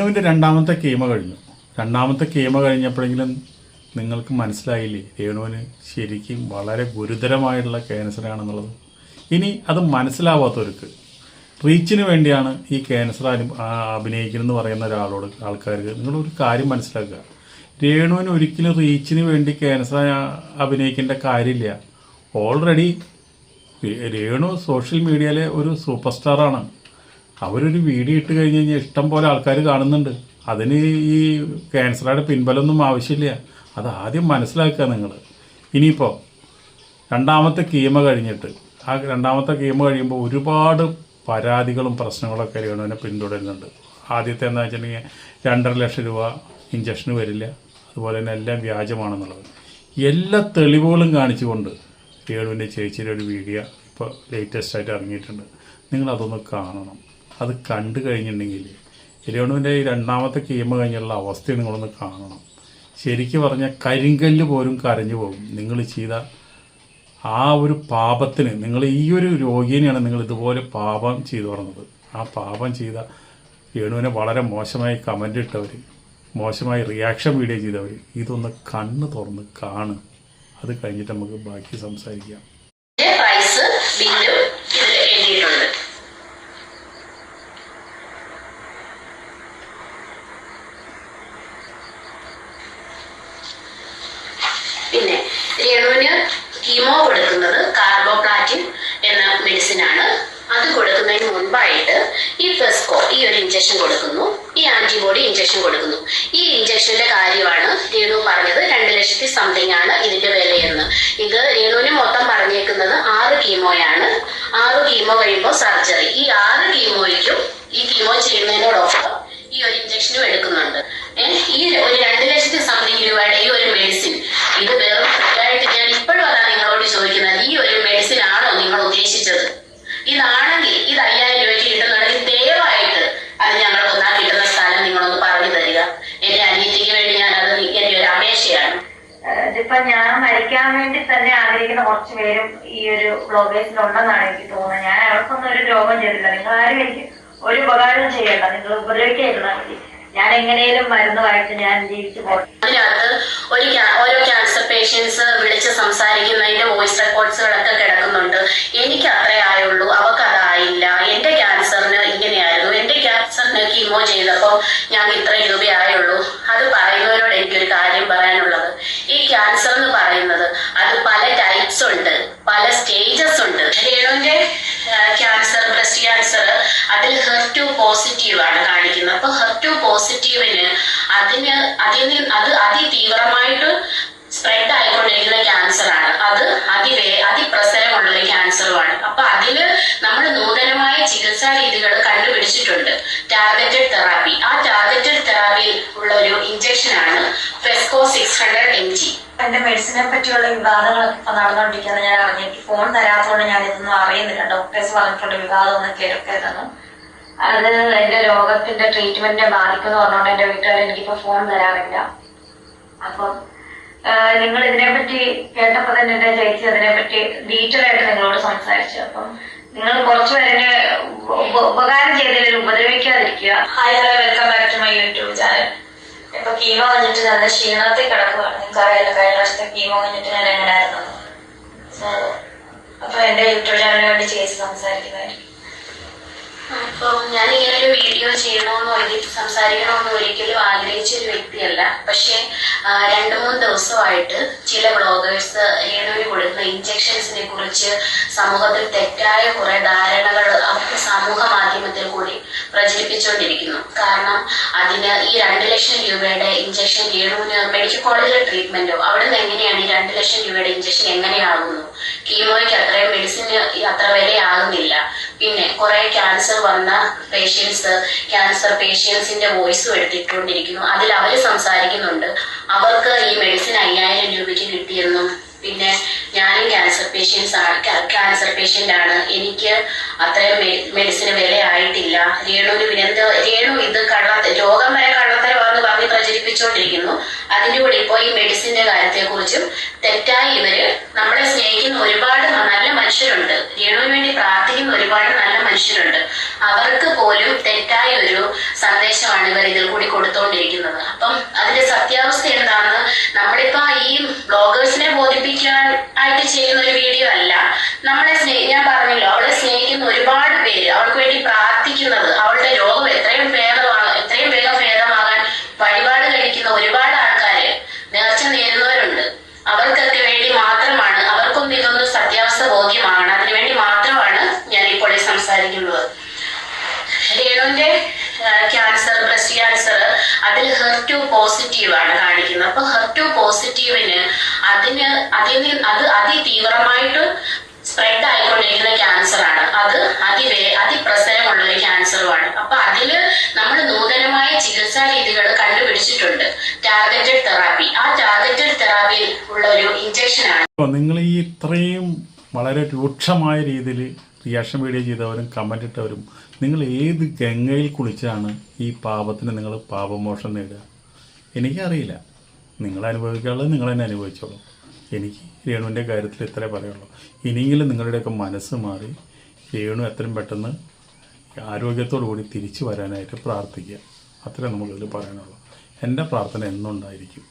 രേണുവിൻ്റെ രണ്ടാമത്തെ കീമ കഴിഞ്ഞു. രണ്ടാമത്തെ കീമ കഴിഞ്ഞപ്പോഴെങ്കിലും നിങ്ങൾക്ക് മനസ്സിലായില്ലേ രേണുവിന് ശരിക്കും വളരെ ഗുരുതരമായിട്ടുള്ള ക്യാൻസറാണെന്നുള്ളത്? ഇനി അത് മനസ്സിലാവാത്തവർക്ക് റീച്ചിന് വേണ്ടിയാണ് ഈ ക്യാൻസർ അഭിനയിക്കണമെന്ന് പറയുന്ന ആൾക്കാർക്ക് നിങ്ങളൊരു കാര്യം മനസ്സിലാക്കുക. രേണുവിന് ഒരിക്കലും റീച്ചിന് വേണ്ടി ക്യാൻസർ അഭിനയിക്കേണ്ട കാര്യമില്ല. ഓൾറെഡി രേണു സോഷ്യൽ മീഡിയയിലെ ഒരു സൂപ്പർ സ്റ്റാറാണ്. അവരൊരു വീഡിയോ ഇട്ട് കഴിഞ്ഞ് കഴിഞ്ഞാൽ ഇഷ്ടം പോലെ ആൾക്കാർ കാണുന്നുണ്ട്. അതിന് ഈ ക്യാൻസറുടെ പിൻബലമൊന്നും ആവശ്യമില്ല. അത് ആദ്യം മനസ്സിലാക്കുക നിങ്ങൾ. ഇനിയിപ്പോൾ രണ്ടാമത്തെ കീമ കഴിഞ്ഞിട്ട് ആ രണ്ടാമത്തെ കീമ കഴിയുമ്പോൾ ഒരുപാട് പരാതികളും പ്രശ്നങ്ങളൊക്കെ രേണുവിനെ പിന്തുടരുന്നുണ്ട്. ആദ്യത്തെ എന്താ വെച്ചിട്ടുണ്ടെങ്കിൽ 2.5 ലക്ഷം രൂപ ഇഞ്ചക്ഷന് വരില്ല, അതുപോലെ തന്നെ എല്ലാം വ്യാജമാണെന്നുള്ളത് എല്ലാ തെളിവുകളും കാണിച്ചുകൊണ്ട് രേണുവിൻ്റെ ചേച്ചിയുടെ ഒരു വീഡിയോ ഇപ്പോൾ ലേറ്റസ്റ്റായിട്ട് ഇറങ്ങിയിട്ടുണ്ട്. നിങ്ങളതൊന്ന് കാണണം. അത് കണ്ടു കഴിഞ്ഞിട്ടുണ്ടെങ്കിൽ രേണുവിൻ്റെ ഈ രണ്ടാമത്തെ കീമ കഴിഞ്ഞുള്ള അവസ്ഥ നിങ്ങളൊന്ന് കാണണം. ശരിക്കും പറഞ്ഞാൽ കരിങ്കല്ല് പോലും കരഞ്ഞു പോകും. നിങ്ങൾ ചെയ്ത ആ ഒരു പാപത്തിന്, നിങ്ങൾ ഈ ഒരു രോഗിനെയാണ് നിങ്ങൾ ഇതുപോലെ പാപം ചെയ്തു പറഞ്ഞത്. ആ പാപം ചെയ്ത രേണുവിനെ വളരെ മോശമായി കമൻ്റ് ഇട്ടവർ, മോശമായി റിയാക്ഷൻ വീഡിയോ ചെയ്തവർ, ഇതൊന്ന് കണ്ണ് തുറന്ന് കാണും. അത് കഴിഞ്ഞിട്ട് നമുക്ക് ബാക്കി സംസാരിക്കാം. പിന്നെ രേണുവിന് കീമോ കൊടുക്കുന്നത് കാർബോപ്ലാറ്റിൻ എന്ന മെഡിസിൻ ആണ്. അത് കൊടുക്കുന്നതിന് മുൻപായിട്ട് ഈ ഫെസ്കോ ഈ ഒരു ഇഞ്ചക്ഷൻ കൊടുക്കുന്നു, ഈ ആന്റിബോഡി ഇഞ്ചക്ഷൻ കൊടുക്കുന്നു. ഈ ഇഞ്ചക്ഷന്റെ കാര്യമാണ് രേണു പറഞ്ഞത്. 2 ലക്ഷത്തി സംതിങ് ആണ് ഇതിന്റെ വിലയെന്ന്. ഇത് രേണുവിന് മൊത്തം പറഞ്ഞേക്കുന്നത് 6 കീമോയാണ്. 6 കീമോ കഴിയുമ്പോൾ സർജറി. ഈ 6 കീമോയ്ക്കും ഈ കീമോ ചെയ്യുന്നതിനോടൊപ്പം ഈ ഒരു ഇഞ്ചക്ഷനും എടുക്കുന്നുണ്ട്. ഈ ഒരു 2 ലക്ഷത്തി സംതിങ് രൂപയുടെ ഈ ഒരു മെഡിസിൻ, ഇത് വെറും ഫ്രീയായിട്ട്, ഞാൻ ഇപ്പോഴും അതാണ് നിങ്ങളോട് ചോദിക്കുന്നത്, ഈ ഒരു മെഡിസിൻ ആണോ നിങ്ങൾ ഉദ്ദേശിച്ചത്? ഇതാണെങ്കിൽ ഇത് 5000 രൂപയ്ക്ക് കിട്ടുന്നുണ്ടെങ്കിൽ ദയവായിട്ട് അത് ഞങ്ങൾക്ക് ഒന്നാ കിട്ടുന്ന സ്ഥലം നിങ്ങളൊന്ന് പറഞ്ഞു തരിക. എന്റെ അനിയത്തിക്ക് വേണ്ടി ഞാനത് എന്റെ ഒരു അപേക്ഷയാണ്. ഇതിപ്പോ ഞാൻ മരിക്കാൻ വേണ്ടി തന്നെ ആഗ്രഹിക്കുന്ന കുറച്ച് പേരും ഈ ഒരു ബ്ലോഗേഴ്സിലുണ്ടെന്നാണ് എനിക്ക് തോന്നുന്നത്. ഞാൻ അവർക്കൊന്നും ഒരു രോഗം ചെയ്തില്ല. നിങ്ങൾ ആരും എനിക്ക് ഒരു ഉപകാരം ചെയ്യണ്ട. നിങ്ങൾ ഉപദ്രവിക്കാതിരുന്നാൽ മതി. ഞാൻ എങ്ങനെയും മരുന്നുമായിട്ട് ഞാൻ ജീവിച്ചു പോകും. അതിനകത്ത് ഓരോ ക്യാൻസർ പേഷ്യൻസ് വിളിച്ച് സംസാരിക്കുന്നതിന്റെ വോയിസ് റെക്കോർഡ്സുകളൊക്കെ കിടക്കുന്നുണ്ട്. എനിക്ക് അത്രേ ആയുള്ളൂ, അവർക്ക് അതായില്ല, എന്റെ ക്യാൻസറിന് ഇങ്ങനെയായിരുന്നു, എന്റെ ക്യാൻസറിന് കീമോ ചെയ്തപ്പോൾ ഞങ്ങൾക്ക് ഇത്ര രൂപയായുള്ളൂ. അത് പറയുന്നവരോട് എനിക്കൊരു കാര്യം പറയാനുള്ളത്, ഈ ക്യാൻസർ എന്ന് പറയുന്നത് അത് പല ടൈപ്സ് ഉണ്ട്, പല സ്റ്റേജസ് ഉണ്ട്. രേണുവിന്റെ ക്യാൻസർ, ബ്രസ്റ്റ് ക്യാൻസർ, അതിൽ HER2 പോസിറ്റീവ് ആണ് കാണിക്കുന്നത്. അപ്പൊ HER2 പോസിറ്റീവിന് അത് അതിതീവ്രമായിട്ട് സ്പ്രെഡ് ആയിക്കൊണ്ടിരിക്കുന്ന ക്യാൻസർ ആണ്. അത് അതിപ്രസരമുള്ളൊരു ക്യാൻസറുമാണ്. അപ്പൊ അതില് നമ്മൾ നൂതനമായ ചികിത്സാ രീതികൾ കണ്ടുപിടിച്ചിട്ടുണ്ട്. Targeted therapy. ആ ടാർഗറ്റഡ് തെറാപ്പി ഉള്ള ഒരു ഇഞ്ചക്ഷൻ ആണ് ഫെസ്കോ 600 mg. എന്റെ മെഡിസിനെ പറ്റിയുള്ള വിവാദങ്ങളൊക്കെ ഇപ്പൊ നടന്നുകൊണ്ടിരിക്കുന്നത് ഞാൻ അറിഞ്ഞു. എനിക്ക് ഫോൺ തരാത്തതുകൊണ്ട് ഞാൻ ഇതൊന്നും അറിയുന്നില്ല. ഡോക്ടേഴ്സ് പറഞ്ഞിട്ടുള്ള വിവാദം ഒന്നും കേൾക്കരുതെന്ന്. അത് എന്റെ രോഗത്തിന്റെ ട്രീറ്റ്മെന്റിനെ ബാധിക്കുമെന്ന് പറഞ്ഞുകൊണ്ട് എന്റെ വീട്ടുകാർ എനിക്കിപ്പോ ഫോൺ തരാറില്ല. അപ്പം നിങ്ങൾ ഇതിനെപ്പറ്റി കേട്ടപ്പോ തന്നെ എന്റെ ചേച്ചി അതിനെപ്പറ്റി ഡീറ്റെയിൽ ആയിട്ട് നിങ്ങളോട് സംസാരിച്ചു. അപ്പം നിങ്ങൾ കുറച്ചുപേരെ ഉപകാരം ചെയ്തതിൽ ഉപദ്രവിക്കാതിരിക്കുക. Hi, hello, welcome back to my YouTube channel. ഇപ്പൊ കീമോ കഴിഞ്ഞിട്ട് നല്ല ക്ഷീണത്തിൽ കിടക്കുവാണ്. നിങ്ങൾക്ക് അറിയാലോ കഴിഞ്ഞ പ്രാവശ്യത്തെ കീമോ കഴിഞ്ഞിട്ട് ഞാൻ എങ്ങനെയായിരുന്നു. അപ്പൊ എന്റെ യൂട്യൂബ് ചാനലിന് വേണ്ടി ചേച്ചി സംസാരിക്കുന്നതായിരിക്കും. അപ്പോൾ ഞാനിങ്ങനെ ഒരു വീഡിയോ ചെയ്യണമെന്നോ ഇതിൽ സംസാരിക്കണമെന്നോ ഒരിക്കലും ആഗ്രഹിച്ച ഒരു വ്യക്തിയല്ല. പക്ഷെ 2-3 ദിവസമായിട്ട് ചില ബ്ലോഗേഴ്സ് രേണുവിന് കൊടുക്കുന്ന ഇഞ്ചക്ഷൻസിനെ കുറിച്ച് സമൂഹത്തിൽ തെറ്റായ കുറെ ധാരണകൾ അവർക്ക് സമൂഹ മാധ്യമത്തിൽ കൂടി പ്രചരിപ്പിച്ചുകൊണ്ടിരിക്കുന്നു. കാരണം അതിന് ഈ 2 ലക്ഷം രൂപയുടെ ഇഞ്ചക്ഷൻ രേണുവിന് മെഡിക്കൽ കോളേജിലെ ട്രീറ്റ്മെന്റോ അവിടെ നിന്ന് എങ്ങനെയാണ് ഈ 2 ലക്ഷം രൂപയുടെ ഇഞ്ചക്ഷൻ എങ്ങനെയാകുന്നു? കീമോയ്ക്ക് അത്രയും മെഡിസിന് അത്ര വിലയാകുന്നില്ല. പിന്നെ കുറെ ക്യാൻസർ വന്ന ക്യാൻസർ പേഷ്യൻസിന്റെ വോയിസും എടുത്തിട്ടുകൊണ്ടിരിക്കുന്നു. അതിൽ അവർ സംസാരിക്കുന്നുണ്ട് അവർക്ക് ഈ മെഡിസിൻ 5000 രൂപയ്ക്ക് കിട്ടിയെന്നും, പിന്നെ ഞാനും ക്യാൻസർ പേഷ്യന്റ് ആണ്, എനിക്ക് അത്രയും മെഡിസിന് വിലയായിട്ടില്ല, രേണു ഇത് രോഗം വരെ കള്ളത്തരമാണെന്ന് പറഞ്ഞ് പ്രചരിപ്പിച്ചുകൊണ്ടിരിക്കുന്നു. അതിന്റെ കൂടെ ഇപ്പോൾ ഈ മെഡിസിന്റെ കാര്യത്തെ കുറിച്ചും തെറ്റായി ഇവര് നമ്മളെ സ്നേഹിക്കുന്ന ഒരുപാട് നല്ല മനുഷ്യരുണ്ട്, രേണുവിന് വേണ്ടി പ്രാർത്ഥിക്കുന്ന ഒരുപാട് നല്ല മനുഷ്യരുണ്ട്. അവർക്ക് പോലും തെറ്റായ ഒരു സന്ദേശമാണ് ഇവർ ഇതിൽ കൂടി കൊടുത്തുകൊണ്ടിരിക്കുന്നത്. അപ്പം അതിന്റെ സത്യാവസ്ഥ എന്താണെന്ന് നമ്മളിപ്പോ ഈ ബ്ലോഗേഴ്സിനെ ബോധിപ്പിക്കാൻ ആയിട്ട് ചെയ്യുന്ന ഒരു വീഡിയോ അല്ല. ഞാൻ പറഞ്ഞല്ലോ, അവളെ സ്നേഹിക്കുന്ന ഒരുപാട് പേര്, അവൾക്ക് വേണ്ടി പ്രാർത്ഥിക്കുന്നത്, അവളുടെ രോഗം എത്രയും വേഗം ഭേദമാകാൻ വഴിപാട് കഴിക്കുന്ന ഒരുപാട് ആൾക്കാര്, നേർച്ച നേരുന്നവരുണ്ട്. അവർക്കൊക്കെ വേണ്ടി മാത്രമാണ്, അവർക്കൊന്നും ഇതൊന്നും സത്യാവസ്ഥ ബോധ്യമാകണം, അതിനുവേണ്ടി മാത്രമാണ് ഞാൻ ഇപ്പോൾ സംസാരിക്കുന്നത്. രേണുവിന്റെ ക്യാൻസർ, ബ്രസ്റ്റ് ക്യാൻസർ, അതിൽ HER2 പോസിറ്റീവ് ആണ് കാണിക്കുന്നത്. അപ്പൊ HER2 പോസിറ്റീവിന് അത് അതിതീവ്രമായിട്ട് സ്പ്രെഡ് ആയിക്കൊണ്ടിരിക്കുന്ന ക്യാൻസർ ആണ്. അത് അതിപ്രസരമുള്ള ഒരു ക്യാൻസറുമാണ്. അപ്പൊ അതില് നമ്മൾ നൂതനമായ ചികിത്സാ രീതികൾ കണ്ടുപിടിച്ചിട്ടുണ്ട്. Targeted therapy. ആ ടാർഗറ്റഡ് തെറാപ്പി ഉള്ള ഒരു ഇഞ്ചക്ഷൻ ആണ്. നിങ്ങൾ ഈ ഇത്രയും വളരെ രൂക്ഷമായ രീതിയിൽ റിയാക്ഷൻ വീഡിയോ ചെയ്തവരും കമന്റ് ഇട്ടവരും നിങ്ങൾ ഏത് ഗംഗയിൽ കുളിച്ചാണ് ഈ പാപത്തിന് നിങ്ങൾ പാപമോക്ഷം നേടുക? എനിക്കറിയില്ല. നിങ്ങൾ അനുഭവിക്കാനുള്ളത് നിങ്ങൾ തന്നെ അനുഭവിച്ചോളൂ. എനിക്ക് രേണുവിൻ്റെ കാര്യത്തിൽ ഇത്രേ പറയുള്ളൂ. ഇനിയെങ്കിലും നിങ്ങളുടെയൊക്കെ മനസ്സ് മാറി രേണു എത്രയും പെട്ടെന്ന് ആരോഗ്യത്തോടു കൂടി തിരിച്ചു വരാനായിട്ട് പ്രാർത്ഥിക്കുക. അത്രേ നമുക്കിതിൽ പറയാനുള്ളൂ. എൻ്റെ പ്രാർത്ഥന എന്നും ഉണ്ടായിരിക്കും.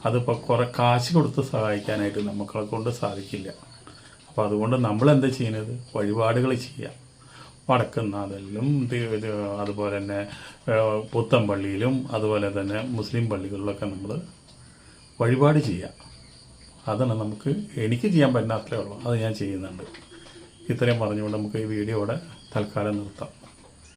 അതിപ്പോൾ കുറേ കാശ് കൊടുത്ത് സഹായിക്കാനായിട്ട് നമ്മളെ കൊണ്ട് സാധിക്കില്ല. അപ്പോൾ അതുകൊണ്ട് നമ്മളെന്താ ചെയ്യുന്നത്? വഴിപാടുകൾ ചെയ്യുക. വടക്കുന്നാഥനിലും അതുപോലെ തന്നെ പുത്തമ്പള്ളിയിലും അതുപോലെ തന്നെ മുസ്ലിം പള്ളികളിലൊക്കെ നമ്മൾ വഴിപാട് ചെയ്യുക. അതാണ് എനിക്ക് ചെയ്യാൻ പറ്റുന്ന അത്രേ ഉള്ളൂ. അത് ഞാൻ ചെയ്യുന്നുണ്ട്. ഇത്രയും പറഞ്ഞുകൊണ്ട് നമുക്ക് ഈ വീഡിയോ ഇവിടെ തൽക്കാലം നിർത്താം.